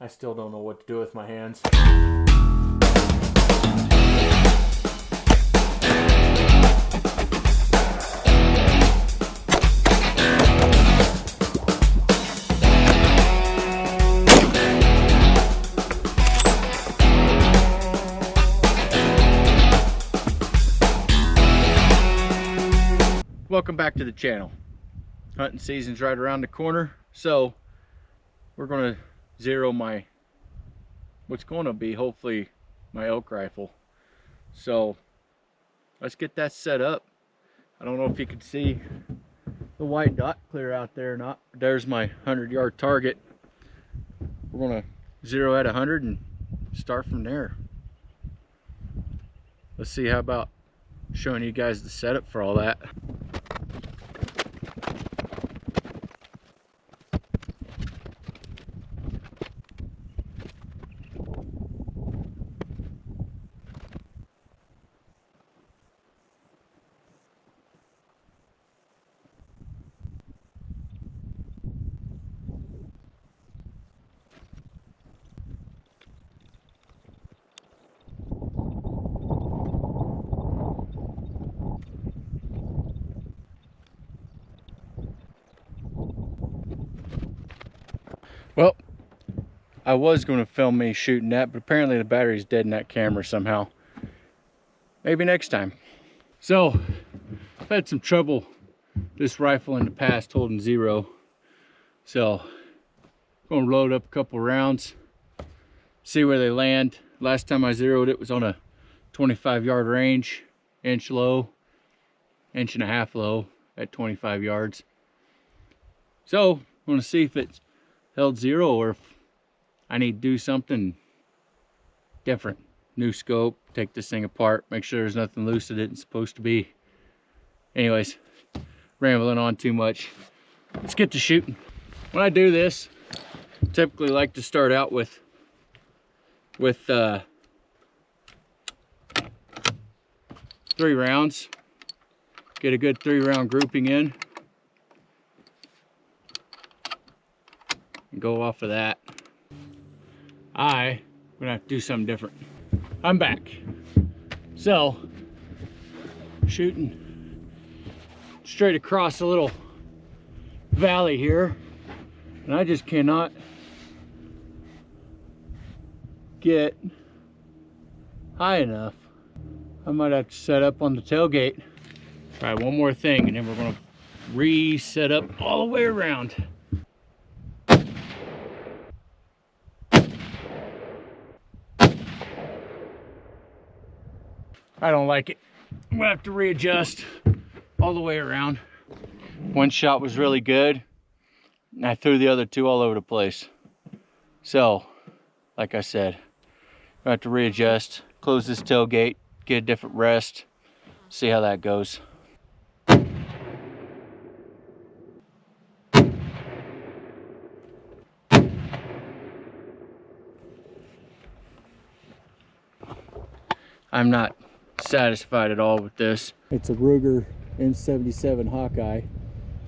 I still don't know what to do with my hands. Welcome back to the channel. Hunting season's right around the corner, so we're going to zero what's going to be hopefully my elk rifle. So let's get that set up. I don't know if you can see the white dot clear out there or not. There's my 100-yard target. We're going to zero at 100 and start from there. Let's see, how about showing you guys the setup for all that. Well, I was going to film me shooting that, but apparently the battery's dead in that camera somehow. Maybe next time. So, I've had some trouble this rifle in the past holding zero. So, I'm going to load up a couple rounds, see where they land. Last time I zeroed it was on a 25-yard range, inch low, inch and a half low at 25 yards. So, I'm going to see if it's held zero or if I need to do something different. New scope, take this thing apart, make sure there's nothing loose that it's supposed to be. Anyways, rambling on too much. Let's get to shooting. When I do this, I typically like to start out with 3 rounds. Get a good 3-round grouping in. And go off of that. I'm gonna have to do something different. I'm back. So, shooting straight across a little valley here, and I just cannot get high enough. I might have to set up on the tailgate. Try one more thing, and then we're gonna reset up all the way around. I don't like it. I'm gonna have to readjust all the way around. One shot was really good, and I threw the other 2 all over the place. So, like I said, I have to readjust, close this tailgate, get a different rest, see how that goes. I'm not satisfied at all with this. It's a Ruger M77 Hawkeye.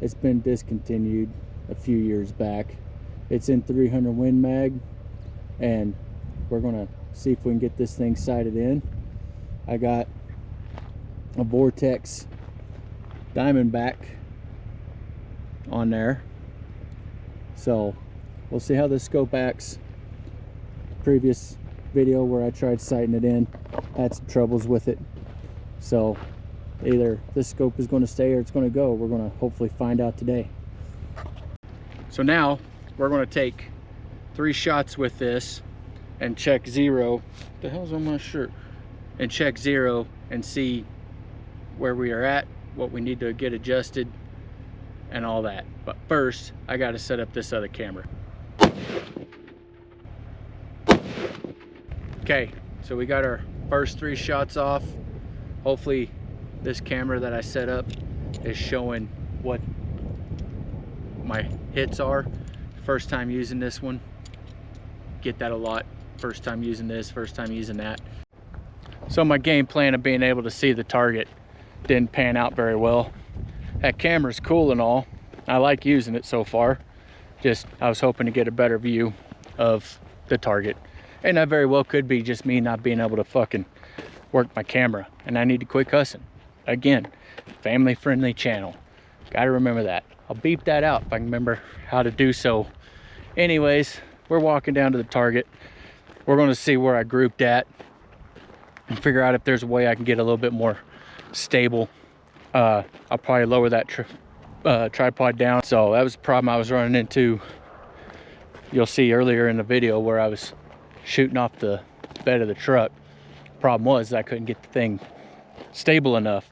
It's been discontinued a few years back. It's in 300 Win Mag, and we're gonna see if we can get this thing sighted in. I got a Vortex Diamondback on there, so we'll see how this scope acts. Previous video where I tried sighting it in, had some troubles with it. So either this scope is going to stay or it's going to go. We're going to hopefully find out today. So now we're going to take 3 shots with this and check zero. What the hell's on my shirt? And check zero and see where we are at, what we need to get adjusted and all that. But first I got to set up this other camera. Okay, so we got our first 3 shots off. Hopefully this camera that I set up is showing what my hits are. First time using this one. Get that a lot. First time using this, first time using that. So my game plan of being able to see the target didn't pan out very well. That camera's cool and all. I like using it so far. Just I was hoping to get a better view of the target. And that very well could be just me not being able to fucking work my camera, and I need to quit cussing. Again, family friendly channel, gotta remember that. I'll beep that out if I can remember how to do so. Anyways, we're walking down to the target. We're going to see where I grouped at and figure out if there's a way I can get a little bit more stable. I'll probably lower that tripod down. So that was a problem I was running into. You'll see earlier in the video where I was shooting off the bed of the truck. Problem was I couldn't get the thing stable enough.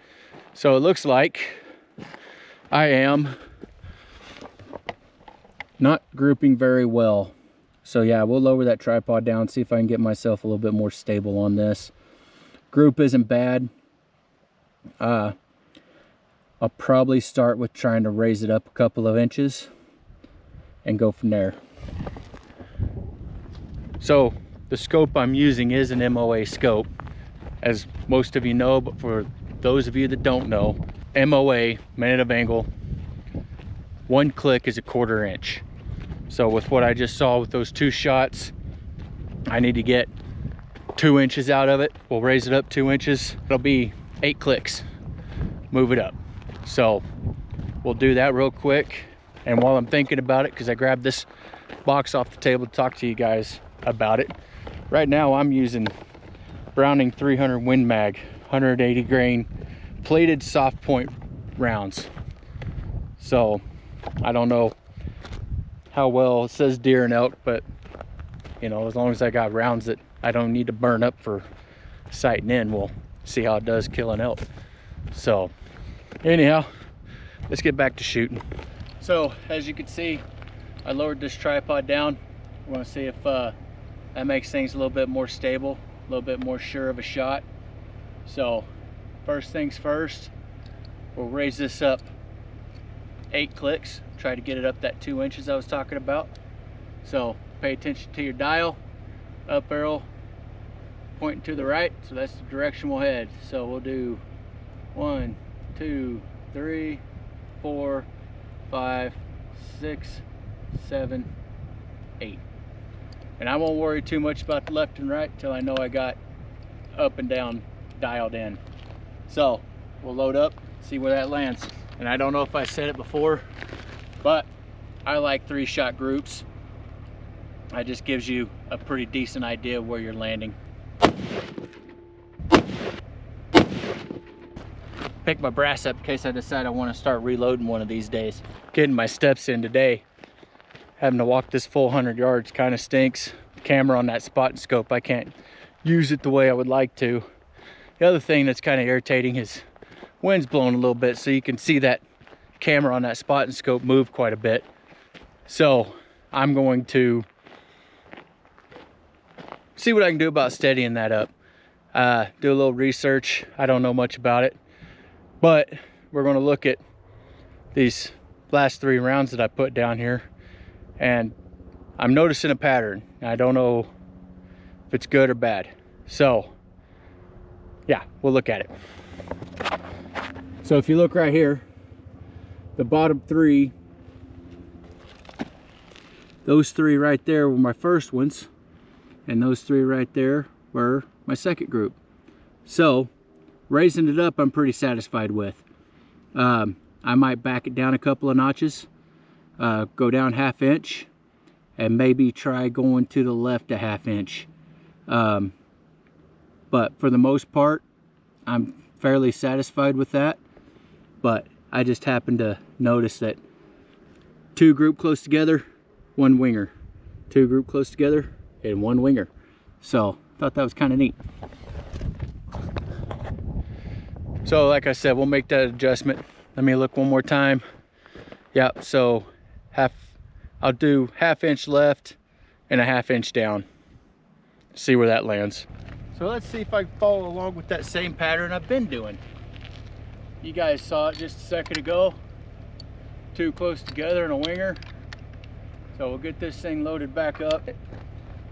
So it looks like I am not grouping very well. So yeah, we'll lower that tripod down, see if I can get myself a little bit more stable on this. Group isn't bad. I'll probably start with trying to raise it up a couple of inches and go from there. So the scope I'm using is an MOA scope, as most of you know, but for those of you that don't know, MOA, minute of angle, 1 click is 1/4 inch. So with what I just saw with those 2 shots, I need to get 2 inches out of it. We'll raise it up 2 inches. It'll be 8 clicks, move it up. So we'll do that real quick. And while I'm thinking about it, because I grabbed this box off the table to talk to you guys about it, right now I'm using Browning 300 Win Mag, 180 grain plated soft point rounds. So I don't know how well it says deer and elk, but you know, as long as I got rounds that I don't need to burn up for sighting in, we'll see how it does killing elk. So anyhow, let's get back to shooting. So as you can see, I lowered this tripod down. I want to see if that makes things a little bit more stable, a little bit more sure of a shot. So first things first, we'll raise this up 8 clicks, try to get it up that 2 inches I was talking about. So pay attention to your dial, up arrow pointing to the right, so that's the direction we'll head. So we'll do 1, 2, 3, 4, 5, 6, 7, 8. And I won't worry too much about the left and right until I know I got up and down dialed in. So we'll load up, see where that lands. And I don't know if I said it before, but I like 3-shot groups. It just gives you a pretty decent idea of where you're landing. Pick my brass up in case I decide I want to start reloading one of these days. Getting my steps in today. Having to walk this full 100 yards kind of stinks. The camera on that spot and scope, I can't use it the way I would like to. The other thing that's kind of irritating is wind's blowing a little bit, so you can see that camera on that spot and scope move quite a bit. So I'm going to see what I can do about steadying that up. Do a little research. I don't know much about it, but we're going to look at these last 3 rounds that I put down here, and I'm noticing a pattern. I don't know if it's good or bad. So yeah, we'll look at it. So if you look right here, the bottom 3, those 3 right there were my first ones, and those 3 right there were my second group. So raising it up, I'm pretty satisfied with. I might back it down a couple of notches, go down 1/2 inch, and maybe try going to the left a 1/2 inch. But for the most part, I'm fairly satisfied with that. But I just happened to notice that 2 group close together, 1 winger. 2 group close together and 1 winger. So thought that was kind of neat. So like I said, we'll make that adjustment. Let me look one more time. Yep, so I'll do 1/2 inch left and a 1/2 inch down. See where that lands. So let's see if I can follow along with that same pattern I've been doing. You guys saw it just a second ago. 2 close together and a winger. So we'll get this thing loaded back up.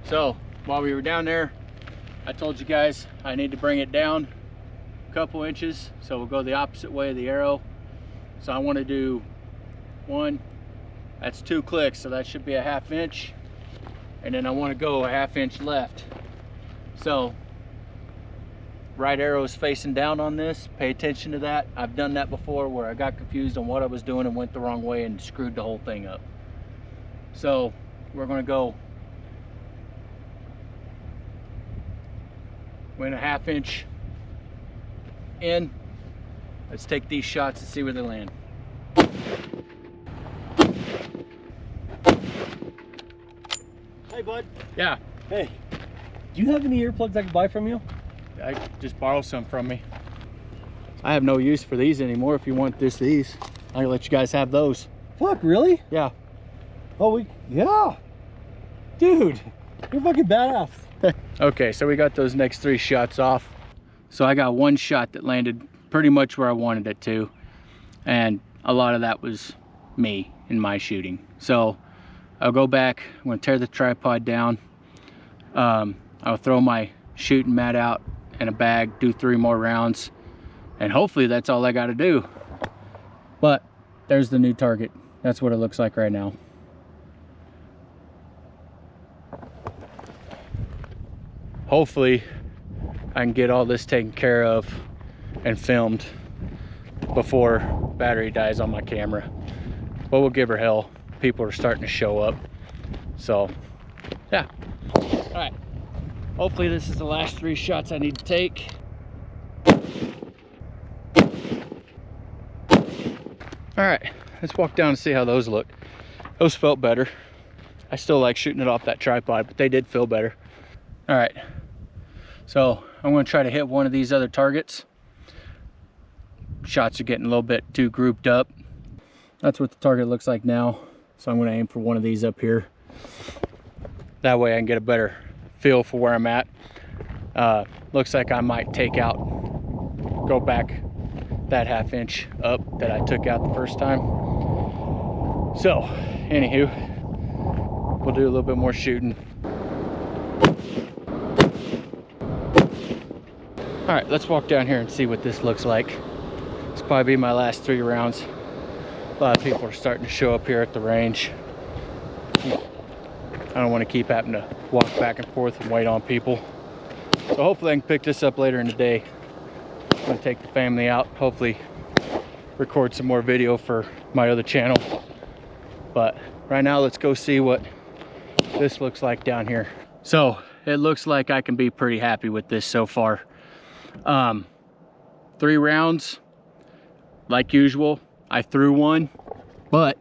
So while we were down there, I told you guys I need to bring it down a couple inches. So we'll go the opposite way of the arrow. So I want to do 1, that's 2 clicks, so that should be a 1/2 inch. and then I want to go a 1/2 inch left. So right arrow is facing down on this. Pay attention to that. I've done that before where I got confused on what I was doing and went the wrong way and screwed the whole thing up. So we're going to go went a 1/2 inch in. Let's take these shots and see where they land. Hey bud. Yeah. Hey, do you have any earplugs I can buy from you? I just borrow some from me. I have no use for these anymore. If you want these, I can let you guys have those. Fuck, really? Yeah. Oh, yeah. Dude, you're fucking badass. Okay, so we got those next 3 shots off. So I got one shot that landed pretty much where I wanted it to, and a lot of that was me in my shooting. So I'll go back, I'm gonna tear the tripod down. I'll throw my shooting mat out in a bag, do 3 more rounds, and hopefully that's all I gotta do. But there's the new target. That's what it looks like right now. Hopefully I can get all this taken care of and filmed before battery dies on my camera. But we'll give her hell. People are starting to show up. So yeah. All right. Hopefully this is the last 3 shots I need to take. All right, let's walk down and see how those look. Those felt better. I still like shooting it off that tripod, but they did feel better. All right, so I'm gonna try to hit one of these other targets. Shots are getting a little bit too grouped up. That's what the target looks like now. So I'm gonna aim for one of these up here. That way I can get a better feel for where I'm at. Looks like I might go back that 1/2 inch up that I took out the first time. So, anywho, we'll do a little bit more shooting. All right, let's walk down here and see what this looks like. This will probably be my last 3 rounds. A lot of people are starting to show up here at the range. I don't want to keep having to walk back and forth and wait on people. So hopefully I can pick this up later in the day. I'm gonna take the family out, hopefully record some more video for my other channel. But right now, let's go see what this looks like down here. So it looks like I can be pretty happy with this so far. 3 rounds, like usual. I threw one, but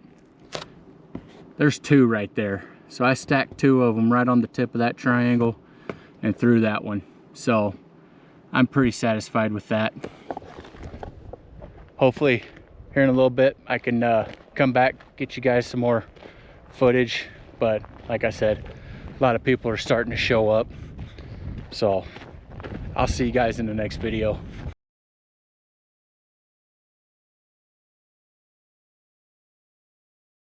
there's 2 right there. So I stacked 2 of them right on the tip of that triangle and threw that one. So I'm pretty satisfied with that. Hopefully here in a little bit I can come back, get you guys some more footage. But like I said, a lot of people are starting to show up. So I'll see you guys in the next video.